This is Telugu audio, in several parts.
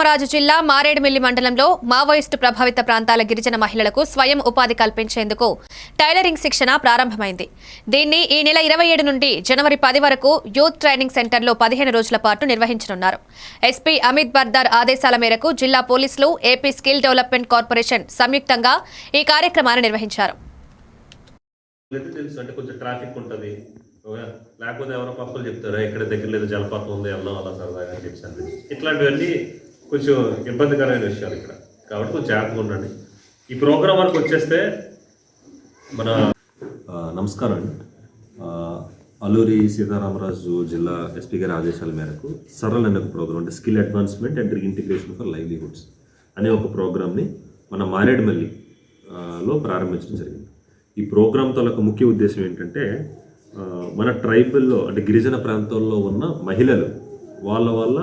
రాజు జిల్లా మారేడుమిల్లి మండలంలో మావోయిస్టు ప్రభావిత ప్రాంతాల గిరిజన మహిళలకు స్వయం ఉపాధి కల్పించేందుకు టైలరింగ్ శిక్షణ ప్రారంభమైంది. దీన్ని ఈ నెల 27 నుండి జనవరి 10 వరకు యూత్ ట్రైనింగ్ సెంటర్లో 15 రోజుల పాటు నిర్వహించనున్నారు. ఎస్పీ అమిత్ బర్దార్ ఆదేశాల మేరకు జిల్లా పోలీసులు, ఏపీ స్కిల్ డెవలప్మెంట్ కార్పొరేషన్ సంయుక్తంగా ఈ కార్యక్రమాన్ని నిర్వహించారు. లేకపోతే ఎవరో పక్కలు చెప్తారా ఇక్కడ దగ్గర లేదు జలపాతం ఉంది వెళ్దాం అలా సరదాగా అని చెప్పి ఇట్లాంటివన్నీ కొంచెం ఇబ్బందికరమైన విషయాలు ఇక్కడ కాబట్టి కొంచెం జాగ్రత్తగా ఉండండి. ఈ ప్రోగ్రాం వరకు వచ్చేస్తే మన నమస్కారం అండి. అల్లూరి సీతారామరాజు జిల్లా ఎస్పీ గారి ఆదేశాల మేరకు సరళ అనే ఒక ప్రోగ్రామ్ అంటే skill advancement and reintegration for livelihoods అనే ఒక ప్రోగ్రామ్ని మన మారేడుమిల్లిలో ప్రారంభించడం జరిగింది. ఈ ప్రోగ్రామ్ తాలూకు ముఖ్య ఉద్దేశం ఏంటంటే మన ట్రైబల్లో అంటే గిరిజన ప్రాంతాల్లో ఉన్న మహిళలు వాళ్ళ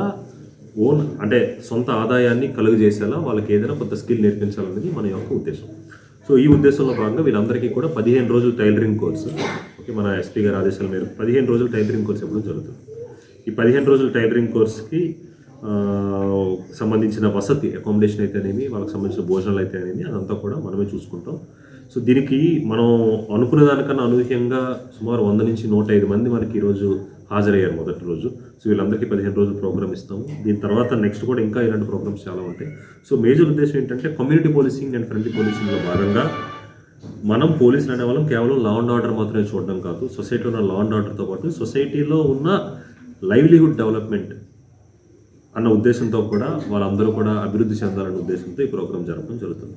ఓన్ అంటే సొంత ఆదాయాన్ని కలుగజేసేలా వాళ్ళకి ఏదైనా కొత్త స్కిల్ నేర్పించాలనేది మన యొక్క ఉద్దేశం. సో ఈ ఉద్దేశంలో భాగంగా వీళ్ళందరికీ కూడా 15 రోజులు టైలరింగ్ కోర్సు మన ఎస్పీ గారి ఆదేశాల మేరకు 15 రోజులు టైలరింగ్ కోర్సు ఎప్పుడు జరుగుతుంది. ఈ 15 రోజుల టైలరింగ్ కోర్సుకి సంబంధించిన వసతి అకామిడేషన్ అయితేనేమి, వాళ్ళకి సంబంధించిన భోజనాలు అయితేనేమి అదంతా కూడా మనమే చూసుకుంటాం. సో దీనికి మనం అనుకునే దానికన్నా అనూహ్యంగా సుమారు 100 నుంచి 105 మంది మనకి ఈరోజు హాజరయ్యారు మొదటి రోజు. సో వీళ్ళందరికీ 15 రోజులు ప్రోగ్రామ్ ఇస్తాము. దీని తర్వాత నెక్స్ట్ కూడా ఇంకా ఇలాంటి ప్రోగ్రామ్స్ చాలా ఉంటాయి. సో మేజర్ ఉద్దేశం ఏంటంటే కమ్యూనిటీ పోలీసింగ్ అండ్ ఫ్రెండ్లీ పోలీసింగ్లో భాగంగా మనం పోలీసులు అనే వాళ్ళం కేవలం లా అండ్ ఆర్డర్ మాత్రమే చూడడం కాదు, సొసైటీలో ఉన్న లా అండ్ ఆర్డర్తో పాటు సొసైటీలో ఉన్న లైవ్లీహుడ్ డెవలప్మెంట్ అన్న ఉద్దేశంతో కూడా వాళ్ళందరూ కూడా అభివృద్ధి చెందాలనే ఉద్దేశంతో ఈ ప్రోగ్రామ్ జరపడం జరుగుతుంది.